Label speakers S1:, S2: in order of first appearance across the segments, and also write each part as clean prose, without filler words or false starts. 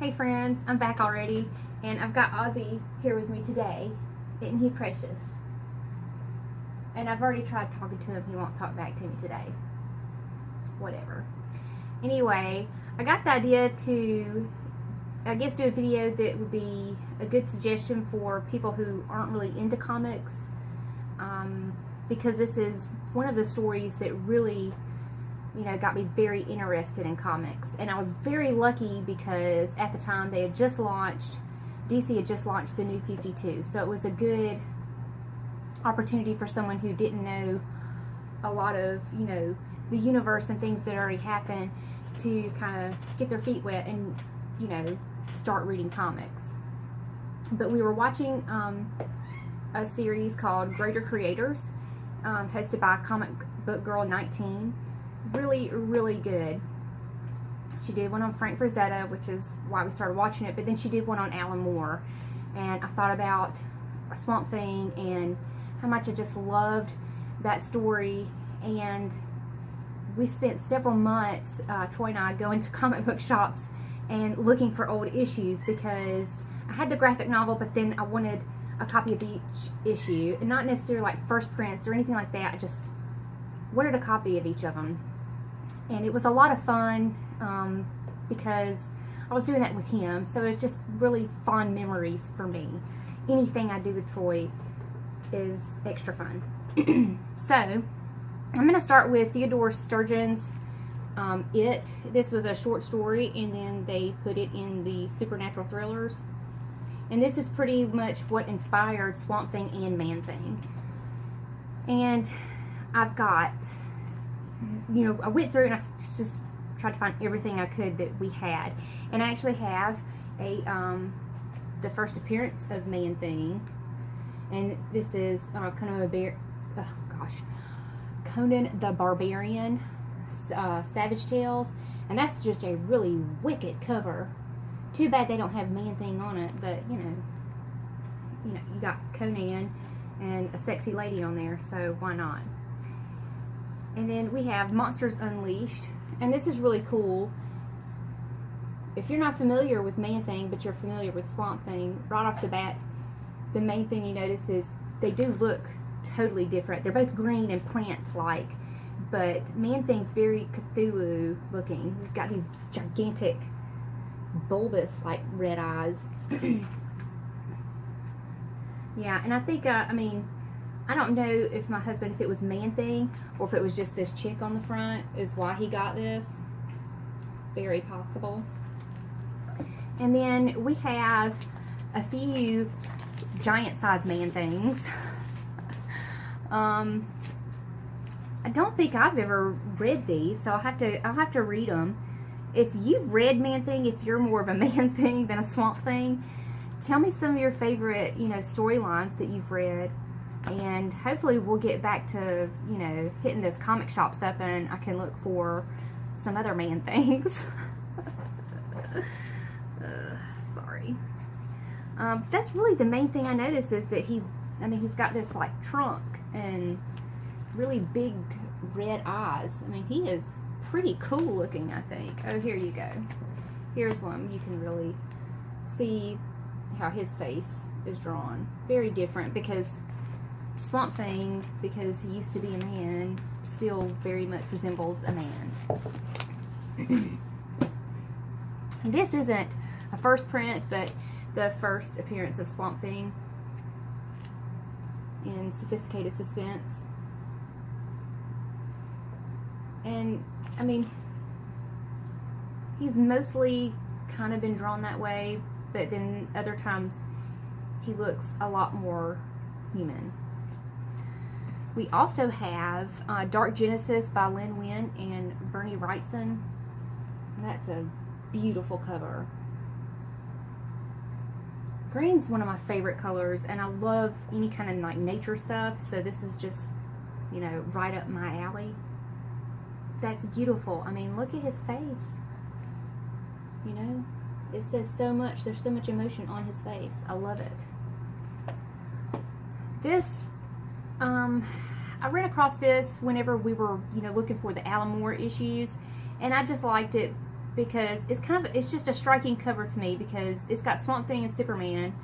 S1: Hey friends, I'm back already, and I've got Ozzy here with me today. Isn't he precious? And I've already tried talking to him. He won't talk back to me today. Whatever. Anyway, I got the idea to, I guess, do a video that would be a good suggestion for people who aren't really into comics, because this is one of the stories that really, got me very interested in comics. And I was very lucky because at the time they had just launched, DC had just launched the New 52. So it was a good opportunity for someone who didn't know a lot of, the universe and things that already happened to kind of get their feet wet and, start reading comics. But we were watching a series called Greater Creators, hosted by Comic Book Girl 19. Really, really good. She did one on Frank Frazetta, which is why we started watching it, but then she did one on Alan Moore. And I thought about Swamp Thing and how much I just loved that story. And we spent several months, Troy and I, going to comic book shops and looking for old issues, because I had the graphic novel, but then I wanted a copy of each issue, and not necessarily like first prints or anything like that. I just wanted a copy of each of them. And it was a lot of fun because I was doing that with him, so it was just really fond memories for me. Anything I do with Troy is extra fun. So I'm going to start with Theodore Sturgeon's It. This was a short story, and then they put it in the Supernatural Thrillers. And this is pretty much what inspired Swamp Thing and Man Thing. And I've got, I went through and I just tried to find everything I could that we had. And I actually have the first appearance of Man Thing. And this is Conan the Barbarian, Savage Tales. And that's just a really wicked cover. Too bad they don't have Man Thing on it, but you got Conan and a sexy lady on there, so why not? And then we have Monsters Unleashed, and this is really cool. If you're not familiar with Man Thing, but you're familiar with Swamp Thing, right off the bat, the main thing you notice is they do look totally different. They're both green and plant-like, but Man Thing's very Cthulhu looking. He's got these gigantic, bulbous, like, red eyes. Yeah, and I think, I don't know if my husband, if it was Man Thing or if it was just this chick on the front is why he got this. Very possible. And then we have a few giant-sized Man Things. I don't think I've ever read these, so I'll have to read them. If you've read Man Thing, if you're more of a Man Thing than a Swamp Thing, tell me some of your favorite, storylines that you've read. And hopefully we'll get back to, hitting those comic shops up, and I can look for some other Man Things. Sorry. That's really the main thing I noticed, is that he's got this, like, trunk and really big red eyes. He is pretty cool looking, I think. Oh, here you go. Here's one. You can really see how his face is drawn. Very different, because Swamp Thing, because he used to be a man, still very much resembles a man. This isn't a first print, but the first appearance of Swamp Thing in Sophisticated Suspense. And he's mostly kind of been drawn that way, but then other times he looks a lot more human. We also have Dark Genesis by Lin Wynn and Bernie Wrightson. That's a beautiful cover. Green's one of my favorite colors, and I love any kind of like nature stuff, so this is just, right up my alley. That's beautiful. Look at his face. It says so much. There's so much emotion on his face. I love it. This, I ran across this whenever we were, looking for the Alan Moore issues, and I just liked it because it's just a striking cover to me, because it's got Swamp Thing and Superman,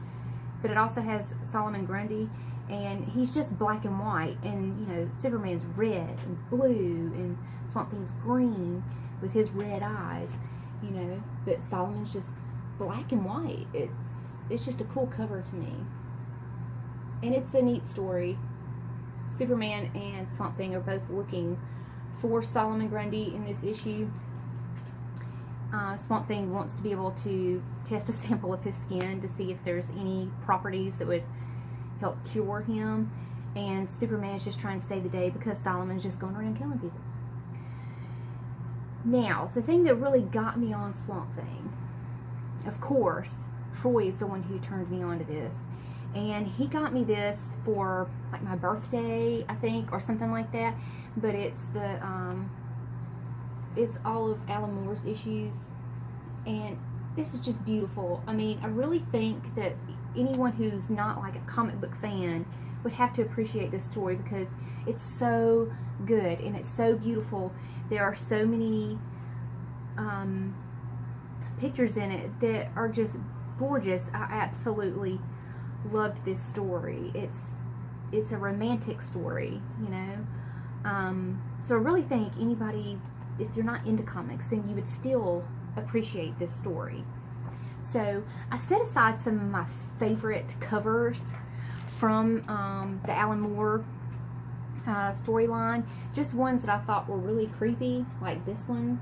S1: but it also has Solomon Grundy, and he's just black and white, and you know, Superman's red and blue, and Swamp Thing's green with his red eyes, you know, but Solomon's just black and white. It's just a cool cover to me, and it's a neat story. Superman and Swamp Thing are both looking for Solomon Grundy in this issue. Swamp Thing wants to be able to test a sample of his skin to see if there's any properties that would help cure him, and Superman's just trying to save the day because Solomon's just going around killing people. Now, the thing that really got me on Swamp Thing, of course, Troy is the one who turned me on to this, and he got me this for like my birthday, I think, or something like that. But it's the it's all of Alan Moore's issues, and this is just beautiful. I mean, I really think that anyone who's not like a comic book fan would have to appreciate this story, because it's so good and it's so beautiful. There are so many pictures in it that are just gorgeous. I absolutely loved this story. It's a romantic story, you know. So I really think anybody, if you're not into comics, then you would still appreciate this story. So I set aside some of my favorite covers from the Alan Moore storyline, just ones that I thought were really creepy, like this one.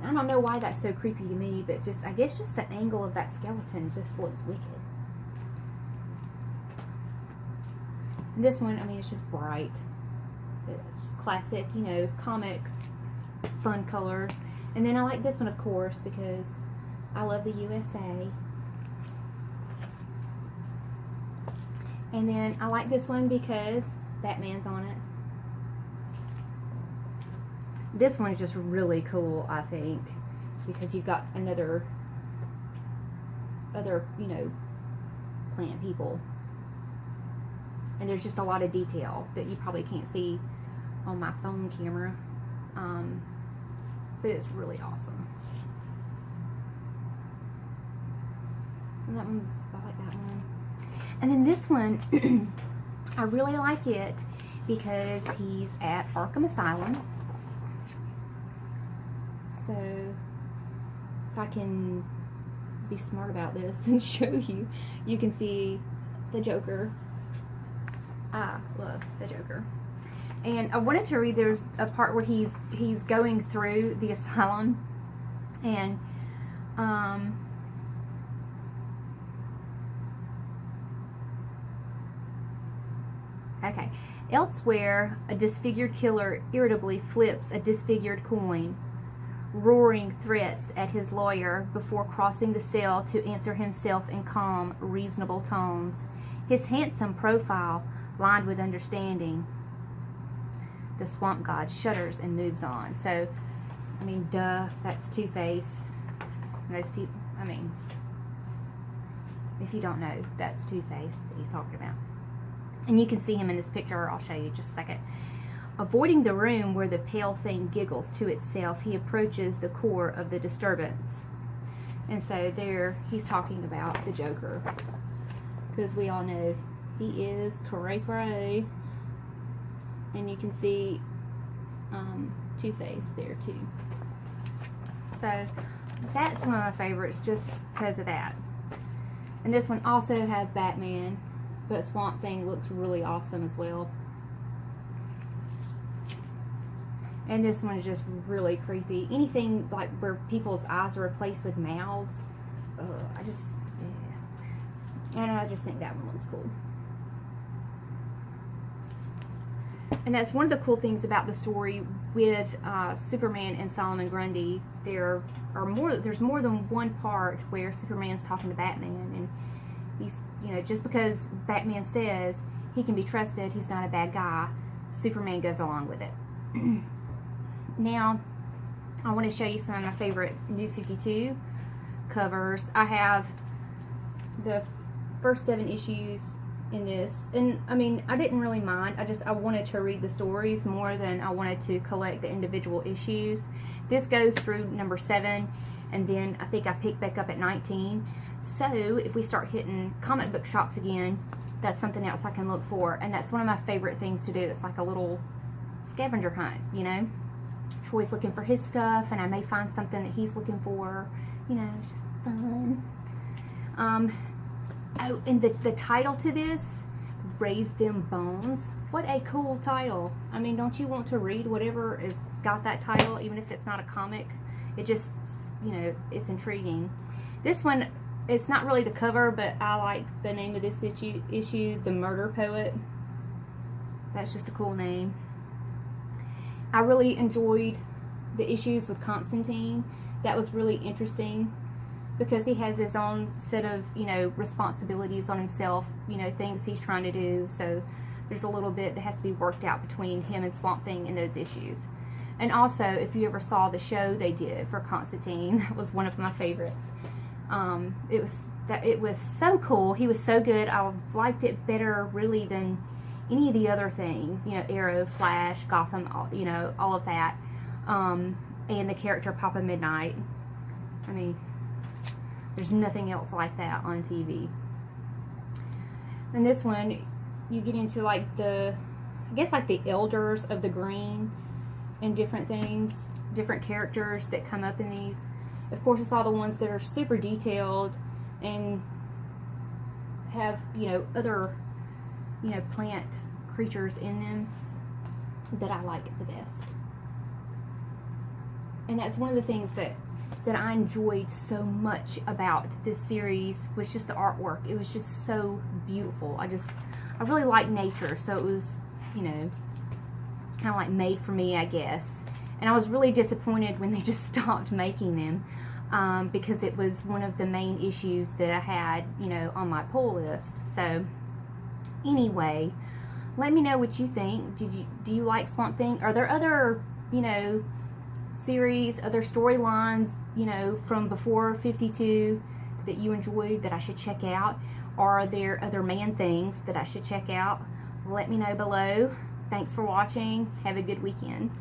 S1: I don't know why that's so creepy to me, but just, I guess just the angle of that skeleton just looks wicked. And this one, I mean, it's just bright. It's just classic, you know, comic fun colors. And then I like this one, of course, because I love the USA. And then I like this one because Batman's on it. This one's just really cool, I think, because you've got other, you know, plant people. And there's just a lot of detail that you probably can't see on my phone camera. But it's really awesome. And that one's, I like that one. And then this one, I really like it because he's at Arkham Asylum. So, if I can be smart about this and show you, you can see the Joker. I love the Joker. And I wanted to read, there's a part where he's going through the asylum, and okay. Elsewhere, a disfigured killer irritably flips a disfigured coin, roaring threats at his lawyer before crossing the cell to answer himself in calm, reasonable tones. His handsome profile lined with understanding. The swamp god shudders and moves on. So, I mean, duh, that's Two-Face. Most people, I mean, if you don't know, that's Two-Face that he's talking about. And you can see him in this picture. I'll show you just a second. Avoiding the room where the pale thing giggles to itself, he approaches the core of the disturbance. And so there, he's talking about the Joker. Because we all know he is cray-cray. And you can see Two-Face there too. So that's one of my favorites just because of that. And this one also has Batman, but Swamp Thing looks really awesome as well. And this one is just really creepy. Anything like where people's eyes are replaced with mouths, yeah. And I just think that one looks cool. And that's one of the cool things about the story with Superman and Solomon Grundy. There's more than one part where Superman's talking to Batman, and he's, you know, just because Batman says he can be trusted, he's not a bad guy, Superman goes along with it. Now, I want to show you some of my favorite New 52 covers. I have the first 7 issues in this. And I mean, I didn't really mind. I wanted to read the stories more than I wanted to collect the individual issues. This goes through number 7, and then I think I pick back up at 19. So if we start hitting comic book shops again, that's something else I can look for. And that's one of my favorite things to do. It's like a little scavenger hunt, you know. Troy's looking for his stuff, and I may find something that he's looking for. You know, it's just fun. Oh, and the title to this, Raise Them Bones. What a cool title. I mean, don't you want to read whatever is got that title, even if it's not a comic? It just, you know, it's intriguing. This one, it's not really the cover, but I like the name of this issue, The Murder Poet. That's just a cool name. I really enjoyed the issues with Constantine. That was really interesting because he has his own set of, you know, responsibilities on himself, you know, things he's trying to do. So there's a little bit that has to be worked out between him and Swamp Thing in those issues. And also, if you ever saw the show they did for Constantine, that was one of my favorites. It was so cool. He was so good. I liked it better really than any of the other things, you know, Arrow, Flash, Gotham, you know, all of that. And the character Papa Midnight. I mean, there's nothing else like that on TV. And this one, you get into like I guess like the elders of the green and different things, different characters that come up in these. Of course, it's all the ones that are super detailed and have, you know, other, you know, plant creatures in them that I like the best. And that's one of the things that I enjoyed so much about this series was just the artwork. It was just so beautiful. I really like nature, so it was, you know, kind of like made for me, I guess. And I was really disappointed when they just stopped making them because it was one of the main issues that I had, you know, on my pull list. So anyway, let me know what you think. Do you like Swamp Thing? Are there other, you know, series, other storylines, you know, from before 52 that you enjoyed that I should check out? Or are there other Man-Things that I should check out? Let me know below. Thanks for watching. Have a good weekend.